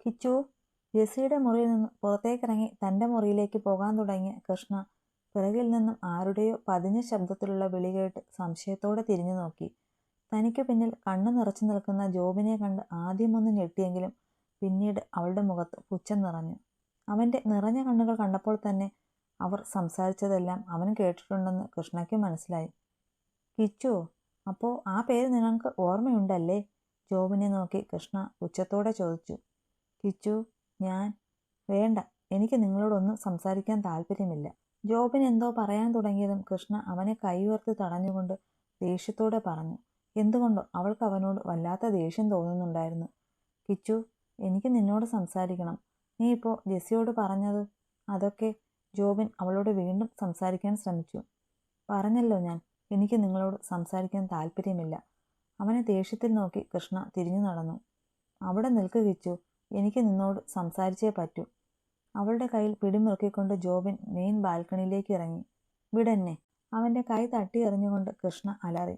കിച്ചു. ജെസ്സിയുടെ മുറിയിൽ നിന്ന് പുറത്തേക്കിറങ്ങി തൻ്റെ മുറിയിലേക്ക് പോകാൻ തുടങ്ങിയ കൃഷ്ണ പിറകിൽ നിന്നും ആരുടെയോ പതിഞ്ഞ ശബ്ദത്തിലുള്ള വിളി കേട്ട് സംശയത്തോടെ തിരിഞ്ഞു നോക്കി. തനിക്ക് പിന്നിൽ കണ്ണു നിറച്ചു നിൽക്കുന്ന ജോബിനെ കണ്ട് ആദ്യമൊന്ന് ഞെട്ടിയെങ്കിലും പിന്നീട് അവളുടെ മുഖത്ത് പുച്ഛം നിറഞ്ഞു. അവൻ്റെ നിറഞ്ഞ കണ്ണുകൾ കണ്ടപ്പോൾ തന്നെ അവർ സംസാരിച്ചതെല്ലാം അവൻ കേട്ടിട്ടുണ്ടെന്ന് കൃഷ്ണയ്ക്ക് മനസ്സിലായി. കിച്ചു, അപ്പോൾ ആ പേര് നിങ്ങൾക്ക് ഓർമ്മയുണ്ടല്ലേ? ജോബിനെ നോക്കി കൃഷ്ണ പുച്ഛത്തോടെ ചോദിച്ചു. കിച്ചു, ഞാൻ വേണ്ട, എനിക്ക് നിങ്ങളോടൊന്നും സംസാരിക്കാൻ താല്പര്യമില്ല. ജോബിന് എന്തോ പറയാൻ തുടങ്ങിയതും കൃഷ്ണ അവനെ കൈയുയർത്തി തടഞ്ഞുകൊണ്ട് ദേഷ്യത്തോടെ പറഞ്ഞു. എന്തുകൊണ്ടോ അവൾക്ക് അവനോട് വല്ലാത്ത ദേഷ്യം തോന്നുന്നുണ്ടായിരുന്നു. കിച്ചു, എനിക്ക് നിന്നോട് സംസാരിക്കണം. നീ ഇപ്പോൾ ജെസ്സിയോട് പറഞ്ഞത് അതൊക്കെ. ജോബിൻ അവളോട് വീണ്ടും സംസാരിക്കാൻ ശ്രമിച്ചു. പറഞ്ഞല്ലോ ഞാൻ, എനിക്ക് നിങ്ങളോട് സംസാരിക്കാൻ താല്പര്യമില്ല. അവനെ ദേഷ്യത്തിൽ നോക്കി കൃഷ്ണ തിരിഞ്ഞു നടന്നു. അവിടെ നിൽക്ക് കിച്ചു, എനിക്ക് നിന്നോട് സംസാരിച്ചേ പറ്റൂ. അവളുടെ കയ്യിൽ പിടിമുറുക്കിക്കൊണ്ട് ജോബിൻ മെയിൻ ബാൽക്കണിയിലേക്ക് ഇറങ്ങി. വിടെന്നെ. അവൻ്റെ കൈ തട്ടി എറിഞ്ഞുകൊണ്ട് കൃഷ്ണ അലറി.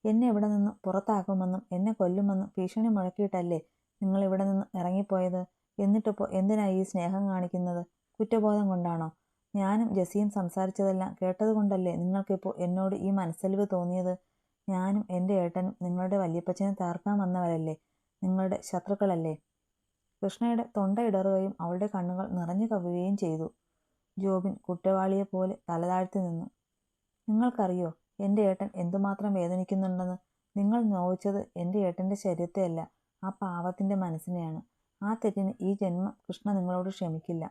എന്നെ ഇവിടെ നിന്ന് പുറത്താക്കുമെന്നും എന്നെ കൊല്ലുമെന്നും ഭീഷണി മുഴക്കിയിട്ടല്ലേ നിങ്ങൾ ഇവിടെ നിന്ന് ഇറങ്ങിപ്പോയത്? എന്നിട്ടിപ്പോൾ എന്തിനാ ഈ സ്നേഹം കാണിക്കുന്നത്? കുറ്റബോധം കൊണ്ടാണോ? ഞാനും ജെസ്സിയും സംസാരിച്ചതെല്ലാം കേട്ടതുകൊണ്ടല്ലേ നിങ്ങൾക്കിപ്പോൾ എന്നോട് ഈ മനസ്സലിവ് തോന്നിയത്? ഞാനും എൻ്റെ ഏട്ടനും നിങ്ങളുടെ വല്യപ്പച്ചനെ തകർക്കാൻ വന്നവരല്ലേ? നിങ്ങളുടെ ശത്രുക്കളല്ലേ? കൃഷ്ണയുടെ തൊണ്ട ഇടറുകയും അവളുടെ കണ്ണുകൾ നിറഞ്ഞു കവിയുകയും ചെയ്തു. ജോബിൻ കുറ്റവാളിയെപ്പോലെ തലതാഴ്ത്തി നിന്നു. നിങ്ങൾക്കറിയോ എൻ്റെ ഏട്ടൻ എന്തുമാത്രം വേദനിക്കുന്നുണ്ടെന്ന്? നിങ്ങൾ നോവിച്ചത് എൻ്റെ ഏട്ടൻ്റെ ശരീരത്തെയല്ല, ആ പാവത്തിൻ്റെ മനസ്സിനെയാണ്. ആ തെറ്റിന് ഈ ജന്മം കൃഷ്ണ നിങ്ങളോട് ക്ഷമിക്കില്ല.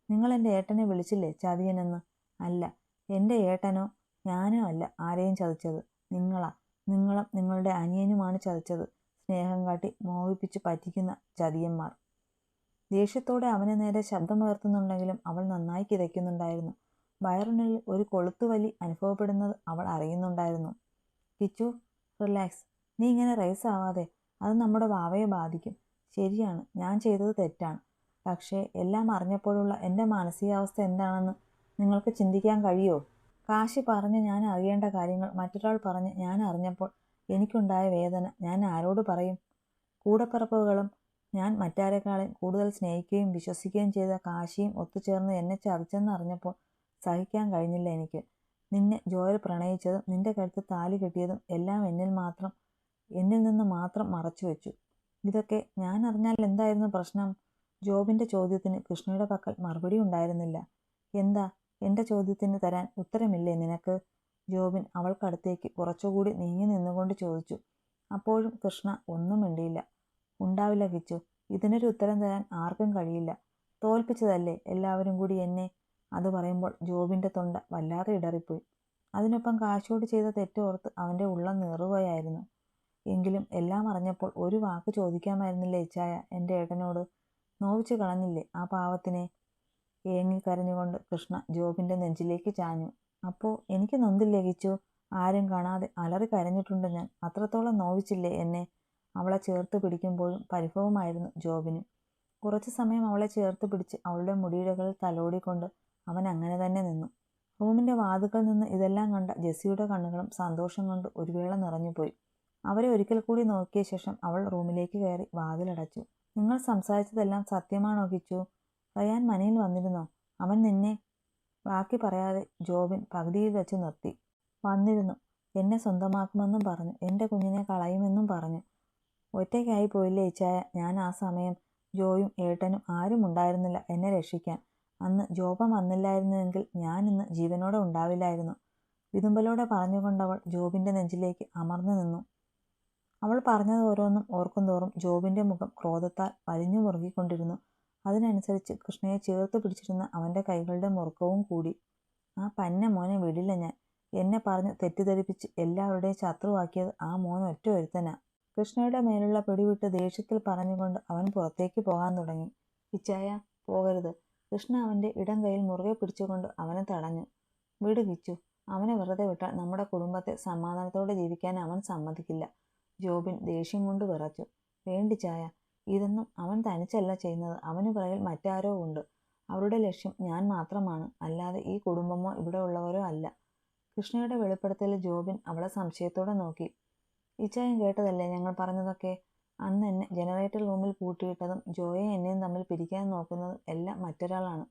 നിങ്ങൾ എൻ്റെ ഏട്ടനെ വിളിച്ചില്ലേ ചതിയനെന്ന്? അല്ല, എൻ്റെ ഏട്ടനോ ഞാനോ അല്ല ആരെയും ചതിച്ചത്. നിങ്ങളും നിങ്ങളുടെ അനിയനുമാണ് ചതിച്ചത്. സ്നേഹം കാട്ടി മോഹിപ്പിച്ച് പറ്റിക്കുന്ന ചതിയന്മാർ. ദേഷ്യത്തോടെ അവന് നേരെ ശബ്ദമുയർത്തുന്നുണ്ടെങ്കിലും അവൾ നന്നായി കിതയ്ക്കുന്നുണ്ടായിരുന്നു. വയറിനുള്ളിൽ ഒരു കൊളുത്തുവലി അനുഭവപ്പെടുന്നത് അവൾ അറിയുന്നുണ്ടായിരുന്നു. കിച്ചു, റിലാക്സ്. നീ ഇങ്ങനെ റേസ് ആവാതെ. അത് നമ്മുടെ വാവയെ ബാധിക്കും. ശരിയാണ്, ഞാൻ ചെയ്തത് തെറ്റാണ്. പക്ഷേ എല്ലാം അറിഞ്ഞപ്പോഴുള്ള എൻ്റെ മാനസികാവസ്ഥ എന്താണെന്ന് നിങ്ങൾക്ക് ചിന്തിക്കാൻ കഴിയുമോ? കാശി പറഞ്ഞ് ഞാൻ അറിയേണ്ട കാര്യങ്ങൾ മറ്റൊരാൾ പറഞ്ഞ് ഞാൻ അറിഞ്ഞപ്പോൾ എനിക്കുണ്ടായ വേദന ഞാൻ ആരോട് പറയും? കൂടപ്പിറപ്പുകളും ഞാൻ മറ്റാരെക്കാളും കൂടുതൽ സ്നേഹിക്കുകയും വിശ്വസിക്കുകയും ചെയ്ത കാശിയും ഒത്തുചേർന്ന് എന്നെ ചതിച്ചെന്ന് അറിഞ്ഞപ്പോൾ സഹിക്കാൻ കഴിഞ്ഞില്ല എനിക്ക്. നിന്നെ ജോയൽ പ്രണയിച്ചതും നിന്റെ കഴുത്ത് താലി കെട്ടിയതും എല്ലാം എന്നിൽ നിന്ന് മാത്രം മറച്ചു വെച്ചു. ഇതൊക്കെ ഞാൻ അറിഞ്ഞാൽ എന്തായിരുന്നു പ്രശ്നം? ജോബിൻ്റെ ചോദ്യത്തിന് കൃഷ്ണയുടെ പക്കൽ മറുപടി ഉണ്ടായിരുന്നില്ല. എന്താ എൻ്റെ ചോദ്യത്തിന് തരാൻ ഉത്തരമില്ലേ നിനക്ക്? ജോബിൻ അവൾക്കടുത്തേക്ക് കുറച്ചുകൂടി നീങ്ങി നിന്നുകൊണ്ട് ചോദിച്ചു. അപ്പോഴും കൃഷ്ണ ഒന്നും മിണ്ടിയില്ല. ഉണ്ടാവില്ല കിച്ചു, ഇതിനൊരു ഉത്തരം തരാൻ ആർക്കും കഴിയില്ല. തോൽപ്പിച്ചതല്ലേ എല്ലാവരും കൂടി എന്നെ. അത് പറയുമ്പോൾ ജോബിൻ്റെ തൊണ്ട വല്ലാതെ ഇടറിപ്പോയി. അതിനൊപ്പം കാശിയോട് ചെയ്ത തെറ്റോർത്ത് അവൻ്റെ ഉള്ളം നീറുകയായിരുന്നു. എങ്കിലും എല്ലാം അറിഞ്ഞപ്പോൾ ഒരു വാക്ക് ചോദിക്കാമായിരുന്നില്ലേ ഇച്ചായ എൻ്റെ ഏട്ടനോട്? നോവിച്ചു കളഞ്ഞില്ലേ ആ പാവത്തിനെ? ഏങ്ങിക്കരഞ്ഞുകൊണ്ട് കൃഷ്ണ ജോബിൻ്റെ നെഞ്ചിലേക്ക് ചാഞ്ഞു. അപ്പോൾ എനിക്ക് നൊന്തില്ലേ കിച്ചു? ആരും കാണാതെ അലറി കരഞ്ഞിട്ടുണ്ട് ഞാൻ. അത്രത്തോളം നോവിച്ചില്ലേ എന്നെ? അവളെ ചേർത്ത് പിടിക്കുമ്പോഴും പരിഭവമായിരുന്നു ജോബിന്. കുറച്ചു സമയം അവളെ ചേർത്ത് പിടിച്ച് അവളുടെ മുടിയിഴകളിൽ തലോടിക്കൊണ്ട് അവൻ അങ്ങനെ തന്നെ നിന്നു. റൂമിൻ്റെ വാതുക്കൽ നിന്ന് ഇതെല്ലാം കണ്ട ജെസ്സിയുടെ കണ്ണുകളും സന്തോഷം കൊണ്ട് ഒരു വേള നിറഞ്ഞുപോയി. അവരെ ഒരിക്കൽ കൂടി നോക്കിയ ശേഷം അവൾ റൂമിലേക്ക് കയറി വാതിലടച്ചു. നിങ്ങൾ സംസാരിച്ചതെല്ലാം സത്യമാണോ കിച്ചു? റയാൻ മനയിൽ വന്നിരുന്നോ? അവൻ നിന്നെ? ബാക്കി പറയാതെ ജോബിൻ പകുതിയിൽ വെച്ച് നിർത്തി. വന്നിരുന്നു. എന്നെ സ്വന്തമാക്കുമെന്നും പറഞ്ഞു. എൻ്റെ കുഞ്ഞിനെ കളയുമെന്നും പറഞ്ഞു. ഒറ്റയ്ക്കായി പോയില്ലേ ഇച്ചായ ഞാൻ ആ സമയം? ജോയും ഏട്ടനും ആരും ഉണ്ടായിരുന്നില്ല എന്നെ രക്ഷിക്കാൻ. അന്ന് ജോബൻ വന്നില്ലായിരുന്നുവെങ്കിൽ ഞാൻ ഇന്ന് ജീവനോടെ ഉണ്ടാവില്ലായിരുന്നു. വിതുമ്പലോടെ പറഞ്ഞുകൊണ്ടവൾ ജോബിൻ്റെ നെഞ്ചിലേക്ക് അമർന്നു നിന്നു. അവൾ പറഞ്ഞത് ഓരോന്നും ഓർക്കുന്തോറും ജോബിൻ്റെ മുഖം ക്രോധത്താൽ വലിഞ്ഞു മുറുകിക്കൊണ്ടിരുന്നു. അതിനനുസരിച്ച് കൃഷ്ണയെ ചേർത്ത് പിടിച്ചിരുന്ന അവൻ്റെ കൈകളുടെ മുറുക്കവും കൂടി. ആ പന്ന മോനെ വിടില്ല ഞാൻ. എന്നെ പറഞ്ഞ് തെറ്റിദ്ധരിപ്പിച്ച് എല്ലാവരുടെയും ശത്രുവാക്കിയത് ആ മോൻ ഒറ്റ ഒരുത്തനാ. കൃഷ്ണയുടെ മേലുള്ള പിടിവിട്ട് ദേഷ്യത്തിൽ പറഞ്ഞുകൊണ്ട് അവൻ പുറത്തേക്ക് പോകാൻ തുടങ്ങി. കിച്ചായ, പോകരുത്. കൃഷ്ണ അവൻ്റെ ഇടം കൈയിൽ മുറുകെ പിടിച്ചുകൊണ്ട് അവനെ തടഞ്ഞു. വിട് കിച്ചു, അവനെ വെറുതെ വിട്ടാൽ നമ്മുടെ കുടുംബത്തെ സമാധാനത്തോടെ ജീവിക്കാൻ അവൻ സമ്മതിക്കില്ല. ജോബിൻ ദേഷ്യം കൊണ്ട് വിറച്ചു. വേണ്ടി ചായ, ഇതൊന്നും അവൻ തനിച്ചല്ല ചെയ്യുന്നത്. അവന് പിറകിൽ മറ്റാരോ ഉണ്ട്. അവരുടെ ലക്ഷ്യം ഞാൻ മാത്രമാണ്, അല്ലാതെ ഈ കുടുംബമോ ഇവിടെ ഉള്ളവരോ അല്ല. കൃഷ്ണയുടെ വെളിപ്പെടുത്തലിൽ ജോബിൻ അവളെ സംശയത്തോടെ നോക്കി. ഇച്ചായൻ കേട്ടതല്ലേ ഞങ്ങൾ പറഞ്ഞതൊക്കെ? അന്ന് എന്നെ ജനറേറ്റർ റൂമിൽ പൂട്ടിയിട്ടതും ജോയെയും എന്നെയും തമ്മിൽ പിരിക്കാൻ നോക്കുന്നതും എല്ലാം മറ്റൊരാളാണ്.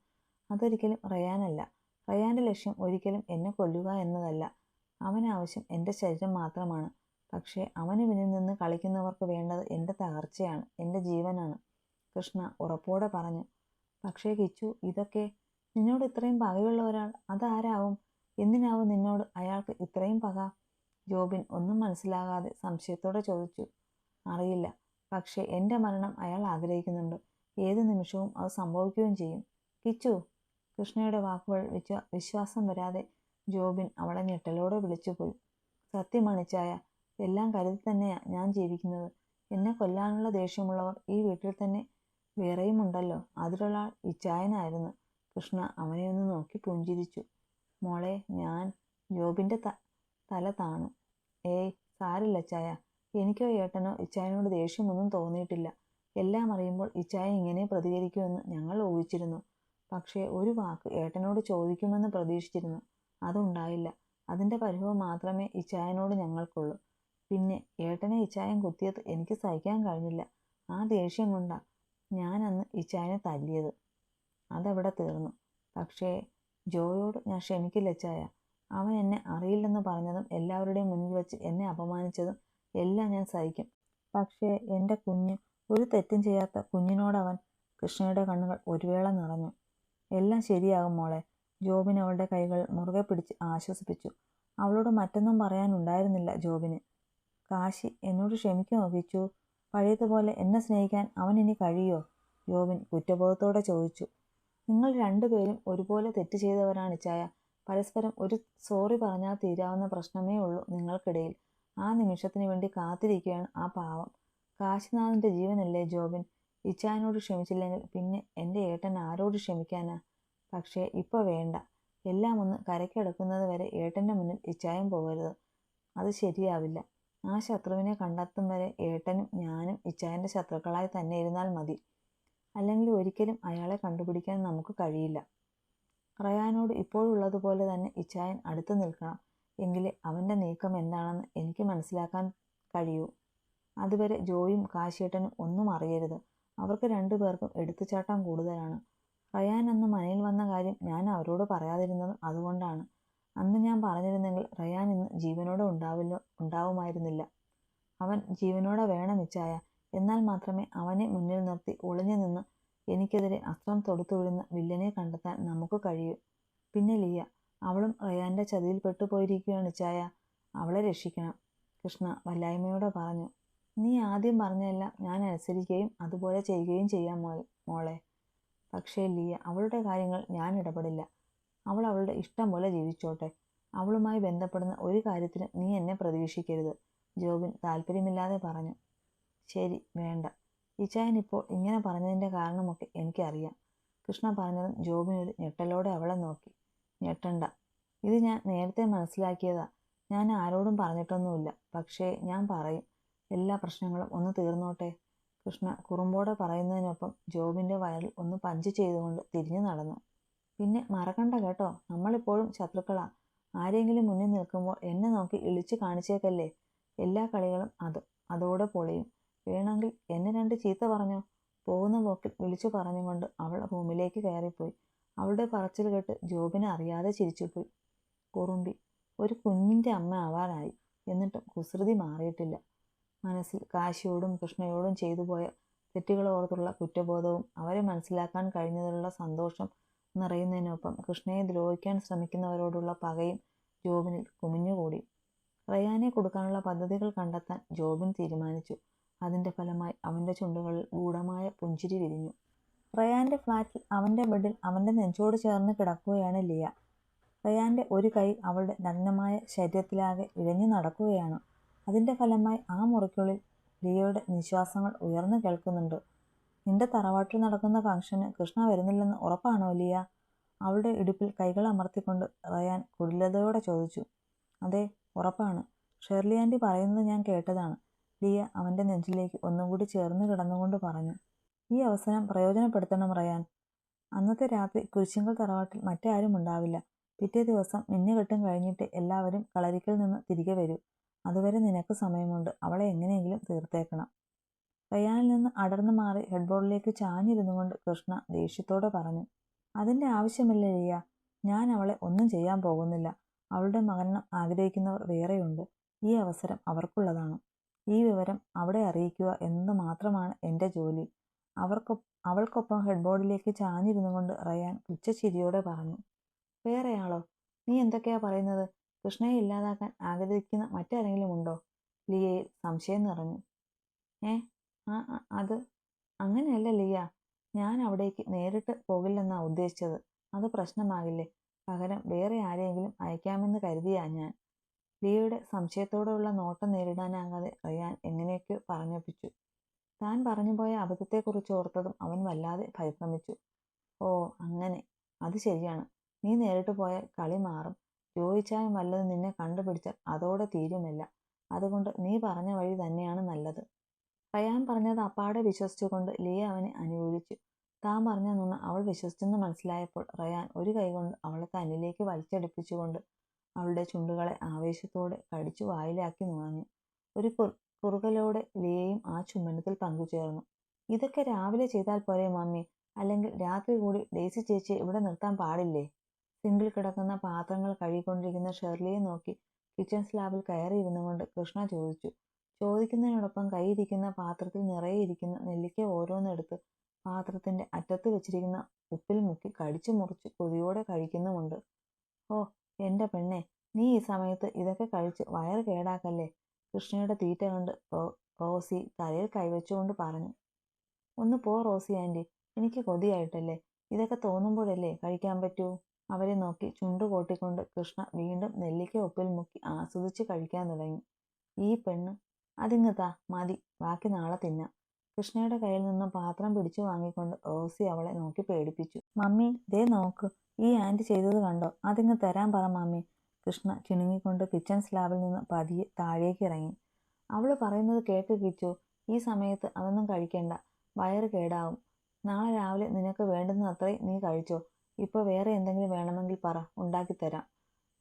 അതൊരിക്കലും റയാനല്ല. റയാന്റെ ലക്ഷ്യം ഒരിക്കലും എന്നെ കൊല്ലുക എന്നതല്ല. അവനാവശ്യം എൻ്റെ ശരീരം മാത്രമാണ്. പക്ഷേ അവന് പിന്നിൽ നിന്ന് കളിക്കുന്നവർക്ക് വേണ്ടത് എൻ്റെ തകർച്ചയാണ്, എൻ്റെ ജീവനാണ്, കൃഷ്ണ ഉറപ്പോടെ പറഞ്ഞു. പക്ഷേ കിച്ചു, ഇതൊക്കെ നിന്നോട് ഇത്രയും പകയുള്ള ഒരാൾ അതാരാവും? എന്തിനാവും നിന്നോട് അയാൾക്ക് ഇത്രയും പക? ജോബിൻ ഒന്നും മനസ്സിലാകാതെ സംശയത്തോടെ ചോദിച്ചു. അറിയില്ല. പക്ഷേ എൻ്റെ മരണം അയാൾ ആഗ്രഹിക്കുന്നുണ്ട്. ഏത് നിമിഷവും അത് സംഭവിക്കുകയും ചെയ്യും. കിച്ചു! കൃഷ്ണയുടെ വാക്കുകൾ വിശ്വാസം വരാതെ ജോബിൻ അവളെ ഞെട്ടലോടെ വിളിച്ചുപോയി. സത്യമാണ് ഇച്ചായ, എല്ലാം കരുതി തന്നെയാ ഞാൻ ജീവിക്കുന്നത്. എന്നെ കൊല്ലാനുള്ള ദേഷ്യമുള്ളവർ ഈ വീട്ടിൽ തന്നെ വേറെയും ഉണ്ടല്ലോ. അതിലൊരാൾ ഇച്ചായനായിരുന്നു. കൃഷ്ണ അവനെ ഒന്ന് നോക്കി പുഞ്ചിരിച്ചു. മോളെ, ഞാൻ ജോബിൻ്റെ തല താണു. ഏയ് സാരില്ല ഇച്ചായ. എനിക്കോ ഏട്ടനോ ഇച്ചായനോട് ദേഷ്യമൊന്നും തോന്നിയിട്ടില്ല. എല്ലാം അറിയുമ്പോൾ ഇച്ചായ ഇങ്ങനെ പ്രതികരിക്കുമെന്ന് ഞങ്ങൾ ഊഹിച്ചിരുന്നു. പക്ഷേ ഒരു വാക്ക് ഏട്ടനോട് ചോദിക്കുമെന്ന് പ്രതീക്ഷിച്ചിരുന്നു. അതുണ്ടായില്ല. അതിൻ്റെ പരിഭവം മാത്രമേ ഇച്ചായനോട് ഞങ്ങൾക്കുള്ളൂ. പിന്നെ ഏട്ടനെ ഇച്ചായൻ കുത്തിയത് എനിക്ക് സഹിക്കാൻ കഴിഞ്ഞില്ല. ആ ദേഷ്യം കൊണ്ടാ ഞാൻ അന്ന് ഇച്ചായനെ തല്ലിയത്. അതവിടെ തീർന്നു. പക്ഷേ ജോയോട് ഞാൻ ക്ഷമിക്കില്ല ഇച്ചായ. അവൻ എന്നെ അറിയില്ലെന്ന് പറഞ്ഞതും എല്ലാവരുടെയും മുന്നിൽ വെച്ച് എന്നെ അപമാനിച്ചതും എല്ലാം ഞാൻ സഹിക്കും. പക്ഷേ എൻ്റെ കുഞ്ഞ്, ഒരു തെറ്റും ചെയ്യാത്ത കുഞ്ഞിനോടവൻ. കൃഷ്ണയുടെ കണ്ണുകൾ ഒരു വേള നിറഞ്ഞു. എല്ലാം ശരിയാകും മോളെ. ജോബിൻ അവളുടെ കൈകൾ മുറുകെ പിടിച്ച് ആശ്വസിപ്പിച്ചു. അവളോട് മറ്റൊന്നും പറയാനുണ്ടായിരുന്നില്ല ജോബിന്. കാശി, എന്നോട് ക്ഷമിക്കുമോ കിച്ചു? പഴയതുപോലെ എന്നെ സ്നേഹിക്കാൻ അവൻ ഇനി കഴിയോ? ജോബിൻ കുറ്റബോധത്തോടെ ചോദിച്ചു. നിങ്ങൾ രണ്ടുപേരും ഒരുപോലെ തെറ്റ് ചെയ്തവരാണ് ഇച്ചായ. പരസ്പരം ഒരു സോറി പറഞ്ഞാൽ തീരാവുന്ന പ്രശ്നമേ ഉള്ളൂ നിങ്ങൾക്കിടയിൽ. ആ നിമിഷത്തിന് വേണ്ടി കാത്തിരിക്കുകയാണ് ആ പാവം. കാശിനാഥിൻ്റെ ജീവനല്ലേ ജോബിൻ. ഇച്ചായനോട് ക്ഷമിച്ചില്ലെങ്കിൽ പിന്നെ എൻ്റെ ഏട്ടൻ ആരോട് ക്ഷമിക്കാനാ? പക്ഷേ ഇപ്പോൾ വേണ്ട. എല്ലാം ഒന്ന് കരയ്ക്കടക്കുന്നത് വരെ ഏട്ടൻ്റെ മുന്നിൽ ഇച്ചായം പോകരുത്. അത് ശരിയാവില്ല. ആ ശത്രുവിനെ കണ്ടെത്തും വരെ ഏട്ടനും ഞാനും ഇച്ചായൻ്റെ ശത്രുക്കളായി തന്നെ ഇരുന്നാൽ മതി. അല്ലെങ്കിൽ ഒരിക്കലും അയാളെ കണ്ടുപിടിക്കാൻ നമുക്ക് കഴിയില്ല. റയാനോട് ഇപ്പോഴുള്ളതുപോലെ തന്നെ ഇച്ചായൻ അടുത്തു നിൽക്കണം. എങ്കിലേ അവൻ്റെ നീക്കം എന്താണെന്ന് എനിക്ക് മനസ്സിലാക്കാൻ കഴിയൂ. അതുവരെ ജോയും കാശിയേട്ടനും ഒന്നും അറിയരുത്. അവർക്ക് രണ്ടുപേർക്കും എടുത്തുചാട്ടം കൂടുതലാണ്. റയാൻ അന്ന് മനയിൽ വന്ന കാര്യം ഞാൻ അവരോട് പറയാതിരുന്നതും അതുകൊണ്ടാണ്. അന്ന് ഞാൻ പറഞ്ഞിരുന്നെങ്കിൽ റയാൻ ഇന്ന് ജീവനോടെ ഉണ്ടാവുമായിരുന്നില്ല. അവൻ ജീവനോടെ വേണം ഇച്ചായ. എന്നാൽ മാത്രമേ അവനെ മുന്നിൽ നിർത്തി ഒളിഞ്ഞു നിന്ന് എനിക്കെതിരെ അസ്ത്രം തൊടുത്തുവിടുന്ന വില്ലനെ കണ്ടെത്താൻ നമുക്ക് കഴിയൂ. പിന്നെ ലിയ, അവളും റയാൻ്റെ ചതിയിൽ പെട്ടുപോയിരിക്കുകയാണ് ഇച്ചായ. അവളെ രക്ഷിക്കണം, കൃഷ്ണ വല്ലായ്മയോടെ പറഞ്ഞു. നീ ആദ്യം പറഞ്ഞതെല്ലാം ഞാൻ അനുസരിക്കുകയും അതുപോലെ ചെയ്യുകയും ചെയ്യാം മോളെ. പക്ഷേ ലിയ, അവളുടെ കാര്യങ്ങൾ ഞാൻ ഇടപെടില്ല. അവൾ അവളുടെ ഇഷ്ടം പോലെ ജീവിച്ചോട്ടെ. അവളുമായി ബന്ധപ്പെടുന്ന ഒരു കാര്യത്തിലും നീ എന്നെ പ്രതീക്ഷിക്കരുത്, ജോബിൻ താല്പര്യമില്ലാതെ പറഞ്ഞു. ശരി, വേണ്ട. ഇച്ചായൻ ഇപ്പോൾ ഇങ്ങനെ പറഞ്ഞതിൻ്റെ കാരണമൊക്കെ എനിക്കറിയാം. കൃഷ്ണ പറഞ്ഞതും ജോബിൻ ഒരു ഞെട്ടലോടെ അവളെ നോക്കി. ഞെട്ടണ്ട. ഇത് ഞാൻ നേരത്തെ മനസ്സിലാക്കിയതാ. ഞാൻ ആരോടും പറഞ്ഞിട്ടൊന്നുമില്ല. പക്ഷേ ഞാൻ പറയും. എല്ലാ പ്രശ്നങ്ങളും ഒന്ന് തീർന്നോട്ടെ. കൃഷ്ണ കുറുമ്പോടെ പറയുന്നതിനൊപ്പം ജോബിൻ്റെ വയറിൽ ഒന്ന് പഞ്ച് ചെയ്തുകൊണ്ട് തിരിഞ്ഞു നടന്നു. പിന്നെ മറക്കണ്ട കേട്ടോ, നമ്മളിപ്പോഴും ശത്രുക്കളാ. ആരെങ്കിലും മുന്നിൽ നിൽക്കുമ്പോൾ എന്നെ നോക്കി ഇളിച്ചു കാണിച്ചേക്കല്ലേ. എല്ലാ കളികളും അതോടെ പൊളിയും. വേണമെങ്കിൽ എന്നെ രണ്ട് ചീത്ത പറഞ്ഞോ. പോകുന്ന പോക്കിൽ വിളിച്ചു പറഞ്ഞുകൊണ്ട് അവൾ റൂമിലേക്ക് കയറിപ്പോയി. അവളുടെ പറച്ചിൽ കേട്ട് ജോബിനെ അറിയാതെ ചിരിച്ചുപോയി. കുറുമ്പി, ഒരു കുഞ്ഞിൻ്റെ അമ്മ ആവാനായി. എന്നിട്ടും കുസൃതി മാറിയിട്ടില്ല. മനസ്സിൽ കാശിയോടും കൃഷ്ണയോടും ചെയ്തു പോയ തെറ്റുകളോർത്തുള്ള കുറ്റബോധവും അവരെ മനസ്സിലാക്കാൻ കഴിഞ്ഞതിലുള്ള സന്തോഷം നിറയുന്നതിനൊപ്പം കൃഷ്ണയെ ദ്രോഹിക്കാൻ ശ്രമിക്കുന്നവരോടുള്ള പകയും ജോബിനിൽ കുമിഞ്ഞുകൂടി. റയാനെ കൊടുക്കാനുള്ള പദ്ധതികൾ കണ്ടെത്താൻ ജോബിൻ തീരുമാനിച്ചു. അതിൻ്റെ ഫലമായി അവൻ്റെ ചുണ്ടുകളിൽ ഗൂഢമായ പുഞ്ചിരി വിരിഞ്ഞു. റയാൻ്റെ ഫ്ലാറ്റിൽ അവൻ്റെ ബെഡിൽ അവൻ്റെ നെഞ്ചോട് ചേർന്ന് കിടക്കുകയാണ് ലിയ. റയാൻ്റെ ഒരു കൈ അവളുടെ നഗ്നമായ ശരീരത്തിലാകെ ഇഴഞ്ഞു നടക്കുകയാണ്. അതിൻ്റെ ഫലമായി ആ മുറിക്കുള്ളിൽ ലിയയുടെ നിശ്വാസങ്ങൾ ഉയർന്നു കേൾക്കുന്നുണ്ട്. നിന്റെ തറവാട്ടിൽ നടക്കുന്ന ഫംഗ്ഷന് കൃഷ്ണ വരുന്നില്ലെന്ന് ഉറപ്പാണോ ലിയ? അവളുടെ ഇടുപ്പിൽ കൈകൾ അമർത്തിക്കൊണ്ട് റയാൻ കുടിലതയോടെ ചോദിച്ചു. അതെ, ഉറപ്പാണ്. ഷേർലി ആൻറ്റി പറയുന്നത് ഞാൻ കേട്ടതാണ്, ലിയ അവൻ്റെ നെഞ്ചിലേക്ക് ഒന്നുകൂടി ചേർന്ന് കിടന്നുകൊണ്ട് പറഞ്ഞു. ഈ അവസരം പ്രയോജനപ്പെടുത്തണം റയാൻ. അന്നത്തെ രാത്രി കുരിശിങ്കൽ തറവാട്ടിൽ മറ്റാരും ഉണ്ടാവില്ല. പിറ്റേ ദിവസം മിന്നുകെട്ടും കഴിഞ്ഞിട്ട് എല്ലാവരും കളരിക്കൽ നിന്ന് തിരികെ വരൂ. അതുവരെ നിനക്ക് സമയമുണ്ട്. അവളെ എങ്ങനെയെങ്കിലും തീർത്തേക്കണം. റയാനിൽ നിന്ന് അടർന്നു മാറി ഹെഡ്ബോർഡിലേക്ക് ചാഞ്ഞിരുന്നു കൊണ്ട് കൃഷ്ണ ദേഷ്യത്തോടെ പറഞ്ഞു. അതിൻ്റെ ആവശ്യമില്ല ലിയ. ഞാൻ അവളെ ഒന്നും ചെയ്യാൻ പോകുന്നില്ല. അവളുടെ മരണം ആഗ്രഹിക്കുന്നവർ വേറെയുണ്ട്. ഈ അവസരം അവർക്കുള്ളതാണ്. ഈ വിവരം അവിടെ അറിയിക്കുക എന്നത് മാത്രമാണ് എൻ്റെ ജോലി. അവൾക്കൊപ്പം ഹെഡ്ബോർഡിലേക്ക് ചാഞ്ഞിരുന്നു കൊണ്ട് റയാൻ പുച്ഛച്ചിരിയോടെ പറഞ്ഞു. വേറെയാളോ? നീ എന്തൊക്കെയാ പറയുന്നത്? കൃഷ്ണയെ ഇല്ലാതാക്കാൻ ആഗ്രഹിക്കുന്ന മറ്റാരെങ്കിലും ഉണ്ടോ? ലിയയിൽ സംശയം നിറഞ്ഞു. അത് അങ്ങനെയല്ല ലിയ. ഞാൻ അവിടേക്ക് നേരിട്ട് പോകില്ലെന്നാ ഉദ്ദേശിച്ചത്. അത് പ്രശ്നമാകില്ലേ? പകരം വേറെ ആരെയെങ്കിലും അയക്കാമെന്ന് കരുതിയാ ഞാൻ. ലിയയുടെ സംശയത്തോടെയുള്ള നോട്ടം നേരിടാനാകാതെ റയാൻ എങ്ങനെയൊക്കെയോ പറഞ്ഞൊപ്പിച്ചു. താൻ പറഞ്ഞുപോയ അബദ്ധത്തെക്കുറിച്ച് ഓർത്തതും അവൻ വല്ലാതെ പരിഭ്രമിച്ചു. ഓ അങ്ങനെ. അത് ശരിയാണ്. നീ നേരിട്ട് പോയാൽ കളി മാറും. രോഹിച്ചായം വല്ലതും നിന്നെ കണ്ടുപിടിച്ചാൽ അതോടെ തീരുമല്ല. അതുകൊണ്ട് നീ പറഞ്ഞ വഴി തന്നെയാണ് നല്ലത്. റയാൻ പറഞ്ഞത് അപ്പാടെ വിശ്വസിച്ചുകൊണ്ട് ലിയ അവനെ അനുകൂലിച്ചു. താൻ പറഞ്ഞ നുണ അവൾ വിശ്വസിച്ചെന്ന് മനസ്സിലായപ്പോൾ റയാൻ ഒരു കൈകൊണ്ട് അവളെ തന്നിലേക്ക് വലിച്ചടുപ്പിച്ചുകൊണ്ട് അവളുടെ ചുണ്ടുകളെ ആവേശത്തോടെ കടിച്ചു വായിലാക്കി നുണഞ്ഞു. ഒരു കുറുകലോടെ ലിയയും ആ ചുംബനത്തിൽ പങ്കുചേർന്നു. ഇതൊക്കെ രാവിലെ ചെയ്താൽ പോരെ മമ്മി? അല്ലെങ്കിൽ രാത്രി കൂടി ഡെയ്സി ചേച്ചിയെ ഇവിടെ നിർത്താൻ പാടില്ലേ? സിങ്കിൽ കിടക്കുന്ന പാത്രങ്ങൾ കഴുകിക്കൊണ്ടിരിക്കുന്ന ഷെർലിയെ നോക്കി കിച്ചൺ സ്ലാബിൽ കയറിയിരുന്നു കൊണ്ട് കൃഷ്ണ ചോദിച്ചു. ചോദിക്കുന്നതിനോടൊപ്പം കൈയിരിക്കുന്ന പാത്രത്തിൽ നിറയെ ഇരിക്കുന്ന നെല്ലിക്ക ഓരോന്നെടുത്ത് പാത്രത്തിന്റെ അറ്റത്ത് വെച്ചിരിക്കുന്ന ഉപ്പിൽ മുക്കി കടിച്ചു മുറിച്ച് കൊതിയോടെ കഴിക്കുന്നുമുണ്ട്. ഓ എൻ്റെ പെണ്ണെ, നീ ഈ സമയത്ത് ഇതൊക്കെ കഴിച്ച് വയറ് കേടാക്കല്ലേ. കൃഷ്ണയുടെ തീറ്റ കണ്ട് റോസി തലയിൽ കൈവച്ചുകൊണ്ട് പറഞ്ഞു. ഒന്ന് പോ റോസി ആൻറ്റി, എനിക്ക് കൊതിയായിട്ടല്ലേ. ഇതൊക്കെ തോന്നുമ്പോഴല്ലേ കഴിക്കാൻ പറ്റൂ. അവരെ നോക്കി ചുണ്ടു കോട്ടിക്കൊണ്ട് കൃഷ്ണ വീണ്ടും നെല്ലിക്ക ഉപ്പിൽ മുക്കി ആസ്വദിച്ച് കഴിക്കാൻ തുടങ്ങി. ഈ പെണ്ണ്. അതിങ്ങ് താ, മതി, ബാക്കി നാളെ തിന്നാം. കൃഷ്ണയുടെ കയ്യിൽ നിന്നും പാത്രം പിടിച്ചു വാങ്ങിക്കൊണ്ട് റോസി അവളെ നോക്കി പേടിപ്പിച്ചു. മമ്മി ദേ നോക്ക്, ഈ ആൻറ്റി ചെയ്തത് കണ്ടോ? അതിങ്ങ് തരാൻ പറ മമ്മി. കൃഷ്ണ ചിണുങ്ങിക്കൊണ്ട് കിച്ചൺ സ്ലാബിൽ നിന്ന് പതിയെ താഴേക്ക് ഇറങ്ങി. അവൾ പറയുന്നത് കേക്ക് കിച്ചു. ഈ സമയത്ത് അതൊന്നും കഴിക്കണ്ട. വയറ് കേടാവും. നാളെ രാവിലെ നിനക്ക് വേണ്ടുന്നത്രയും നീ കഴിച്ചോ. ഇപ്പോൾ വേറെ എന്തെങ്കിലും വേണമെങ്കിൽ പറ, ഉണ്ടാക്കിത്തരാം.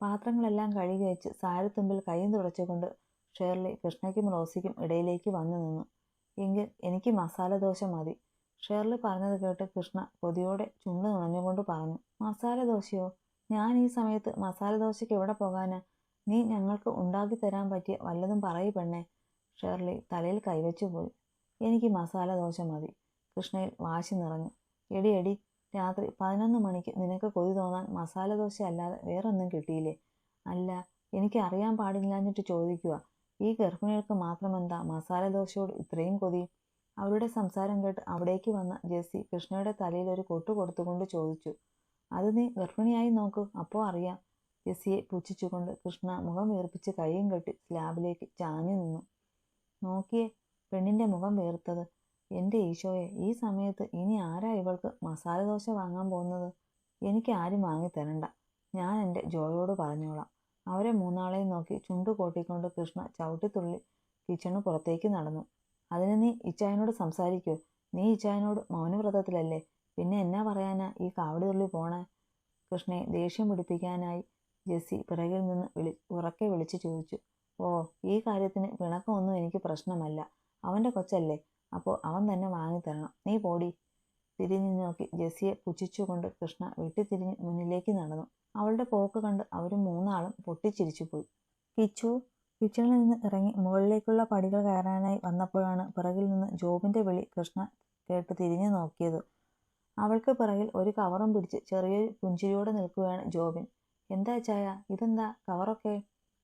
പാത്രങ്ങളെല്ലാം കഴുകി വെച്ച് സാരിത്തുമ്പിൽ കൈയും തുടച്ചുകൊണ്ട് ഷേർലി കൃഷ്ണയ്ക്കും റോസിക്കും ഇടയിലേക്ക് വന്നു നിന്നു. എങ്കിൽ എനിക്ക് മസാല ദോശ മതി. ഷേർലി പറഞ്ഞത് കേട്ട് കൃഷ്ണ കൊതിയോടെ ചുണ്ട് നുണഞ്ഞുകൊണ്ട് പറഞ്ഞു. മസാല ദോശയോ? ഞാൻ ഈ സമയത്ത് മസാല ദോശയ്ക്ക് എവിടെ പോകാനാ? നീ ഞങ്ങൾക്ക് ഉണ്ടാക്കി തരാൻ പറ്റിയ വല്ലതും പറയൂ പെണ്ണേ. ഷേർലി തലയിൽ കൈവച്ചു പോയി. എനിക്ക് മസാല ദോശ മതി. കൃഷ്ണയിൽ വാശി നിറഞ്ഞു. എടി രാത്രി 11 മണിക്ക് നിനക്ക് കൊതി തോന്നാൻ മസാല ദോശ അല്ലാതെ വേറൊന്നും കിട്ടിയില്ലേ? അല്ല, എനിക്ക് അറിയാൻ പാടില്ലാഞ്ഞിട്ട് ചോദിക്കുക. ഈ ഗർഭിണികൾക്ക് മാത്രമെന്താ മസാല ദോശയോട് ഇത്രയും കൊതി? അവരുടെ സംസാരം കേട്ട് അവിടേക്ക് വന്ന ജെസ്സി കൃഷ്ണയുടെ തലയിൽ ഒരു കൊട്ടു കൊടുത്തുകൊണ്ട് ചോദിച്ചു. അത് നീ ഗർഭിണിയായി നോക്ക്, അപ്പോൾ അറിയാം. ജെസ്സിയെ പുച്ഛിച്ചുകൊണ്ട് കൃഷ്ണ മുഖം വീർപ്പിച്ച് കൈയും കെട്ടി സ്ലാബിലേക്ക് ചാഞ്ഞു നിന്നു. നോക്കിയേ, പെണ്ണിന്റെ മുഖം വീർത്തത്. എൻ്റെ ഈശോയെ, ഈ സമയത്ത് ഇനി ആരാ ഇവൾക്ക് മസാല ദോശ വാങ്ങാൻ പോകുന്നത്? എനിക്ക് ആരും വാങ്ങിത്തരണ്ട. ഞാൻ എൻ്റെ ജോയോട് പറഞ്ഞോളാം. അവരെ മൂന്നാളെയും നോക്കി ചുണ്ടു കോട്ടിക്കൊണ്ട് കൃഷ്ണ ചവിട്ടിത്തുള്ളി കിച്ചണ് പുറത്തേക്ക് നടന്നു. അതിന് നീ ഇച്ചായനോട് സംസാരിക്കൂ. നീ ഇച്ചായനോട് മൗനവ്രതത്തിലല്ലേ? പിന്നെ എന്നാ പറയാനാ ഈ കാവടി തുള്ളി പോണേ? കൃഷ്ണയെ ദേഷ്യം പിടിപ്പിക്കാനായി ജെസ്സി പിറകിൽ നിന്ന് ഉറക്കെ വിളിച്ചു ചോദിച്ചു. ഓ, ഈ കാര്യത്തിന് പിണക്കമൊന്നും എനിക്ക് പ്രശ്നമല്ല. അവൻ്റെ കൊച്ചല്ലേ, അപ്പോൾ അവൻ തന്നെ വാങ്ങിത്തരണം. നീ പോടി. തിരിഞ്ഞു നോക്കി ജെസ്സിയെ പുച്ഛിച്ചുകൊണ്ട് കൃഷ്ണ വെട്ടിത്തിരിഞ്ഞ് മുന്നിലേക്ക് നടന്നു. അവളുടെ പോക്ക് കണ്ട് അവരും മൂന്നാളും പൊട്ടിച്ചിരിച്ചുപോയി. കിച്ചു കിച്ചണിൽ നിന്ന് ഇറങ്ങി മുകളിലേക്കുള്ള പടികൾ കയറാനായി വന്നപ്പോഴാണ് പിറകിൽ നിന്ന് ജോബിന്റെ വിളി കൃഷ്ണ കേട്ട് തിരിഞ്ഞു നോക്കിയത്. അവൾക്ക് പിറകിൽ ഒരു കവറും പിടിച്ച് ചെറിയൊരു പുഞ്ചിരിയോടെ നിൽക്കുകയാണ് ജോബിൻ. എന്താ ചായ, ഇതെന്താ കവറൊക്കെ?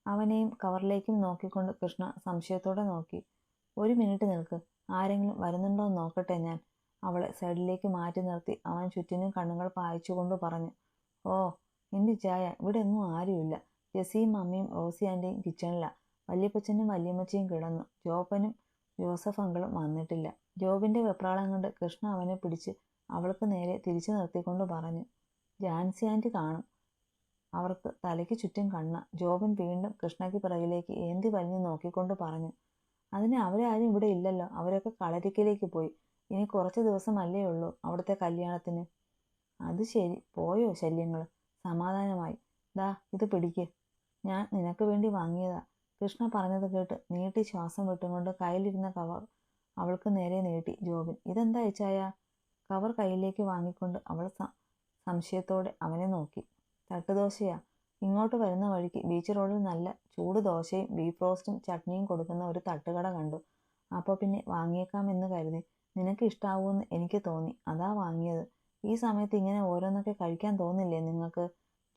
അവനെയും കവറിലേക്കും നോക്കിക്കൊണ്ട് കൃഷ്ണ സംശയത്തോടെ നോക്കി. ഒരു മിനിറ്റ് നിൽക്ക്, ആരെങ്കിലും വരുന്നുണ്ടോയെന്ന് നോക്കട്ടെ ഞാൻ. അവളെ സൈഡിലേക്ക് മാറ്റി നിർത്തി അവൻ ചുറ്റിനും കണ്ണുകൾ പായിച്ചുകൊണ്ട് പറഞ്ഞു. ഓ എൻ്റെ ചായ, ഇവിടെ എങ്ങും ആരുമില്ല. ജെസ്സിയും മമ്മിയും റോസി ആൻറ്റിയും കിച്ചണിലാ. വല്യപ്പച്ചനും വല്യമ്മച്ചിയും കിടന്നു. ജോപ്പനും ജോസഫ് അങ്കിളും വന്നിട്ടില്ല. ജോബിന്റെ വെപ്രാളം കണ്ട് കൃഷ്ണ അവനെ പിടിച്ച് അവൾക്ക് നേരെ തിരിച്ചു നിർത്തിക്കൊണ്ട് പറഞ്ഞു. ജാൻസി ആൻറ്റി കാണും. അവർക്ക് തലയ്ക്ക് ചുറ്റും കണ്ണ. ജോബൻ വീണ്ടും കൃഷ്ണയ്ക്ക് പിറകിലേക്ക് ഏന്തി വലിഞ്ഞു നോക്കിക്കൊണ്ട് പറഞ്ഞു. അതിന് അവരാരും ഇവിടെ ഇല്ലല്ലോ. അവരൊക്കെ കളരിക്കലേക്ക് പോയി. ഇനി കുറച്ച് ദിവസമല്ലേ ഉള്ളൂ അവിടുത്തെ കല്യാണത്തിന്. അത് ശരി, പോയോ ശല്യങ്ങൾ? സമാധാനമായി. ദാ ഇത് പിടിക്ക്, ഞാൻ നിനക്ക് വേണ്ടി വാങ്ങിയതാ. കൃഷ്ണ പറഞ്ഞത് കേട്ട് നീട്ടി ശ്വാസം വിട്ടുകൊണ്ട് കയ്യിലിരുന്ന കവർ അവൾക്ക് നേരെ നീട്ടി ജോബിൻ. ഇതെന്താ ഇച്ചായ? കവർ കയ്യിലേക്ക് വാങ്ങിക്കൊണ്ട് അവൾ സംശയത്തോടെ അവനെ നോക്കി. തട്ടുദോശയാ. ഇങ്ങോട്ട് വരുന്ന വഴിക്ക് ബീച്ച് റോഡിൽ നല്ല ചൂട് ദോശയും ബീഫ് റോസ്റ്റും ചട്നിയും കൊടുക്കുന്ന ഒരു തട്ടുകട കണ്ടു. അപ്പോൾ പിന്നെ വാങ്ങിയേക്കാമെന്ന് കരുതി. നിനക്ക് ഇഷ്ടാവൂന്ന് എനിക്ക് തോന്നി, അതാ വാങ്ങിയത്. ഈ സമയത്ത് ഇങ്ങനെ ഓരോന്നൊക്കെ കഴിക്കാൻ തോന്നില്ലേ നിങ്ങൾക്ക്?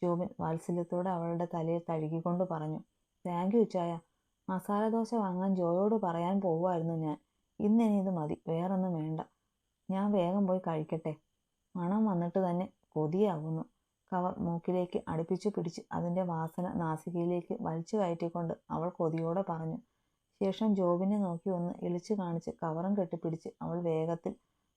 ജോബിൻ വാത്സല്യത്തോടെ അവളുടെ തലയിൽ തഴുകിക്കൊണ്ട് പറഞ്ഞു. താങ്ക് യു ഇച്ചായ. മസാല ദോശ വാങ്ങാൻ ജോയോട് പറയാൻ പോവുമായിരുന്നു ഞാൻ. ഇന്നിനി ഇത് മതി, വേറൊന്നും വേണ്ട. ഞാൻ വേഗം പോയി കഴിക്കട്ടെ. മണം വന്നിട്ട് തന്നെ കൊതിയാകുന്നു. കവർ മൂക്കിലേക്ക് അടുപ്പിച്ചു പിടിച്ച് അതിൻ്റെ വാസന നാസികയിലേക്ക് വലിച്ചു കയറ്റിക്കൊണ്ട് അവൾ കൊതിയോടെ പറഞ്ഞു. ശേഷം ജോബിനെ നോക്കി ഒന്ന് ഇളിച്ചു കാണിച്ച് കവറും കെട്ടിപ്പിടിച്ച് അവൾ വേഗത്തിൽ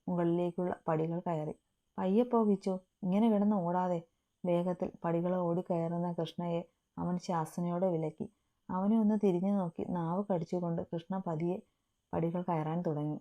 മുകളിലേക്കുള്ള പടികൾ കയറി. പയ്യെ പോകിച്ചു, ഇങ്ങനെ കിടന്ന് ഓടാതെ. വേഗത്തിൽ പടികൾ ഓടിക്കയറുന്ന കൃഷ്ണയെ അവൻ ശാസനയോടെ വിലക്കി. അവനെ ഒന്ന് തിരിഞ്ഞു നോക്കി നാവ് കടിച്ചുകൊണ്ട് കൃഷ്ണ പതിയെ പടികൾ കയറാൻ തുടങ്ങി.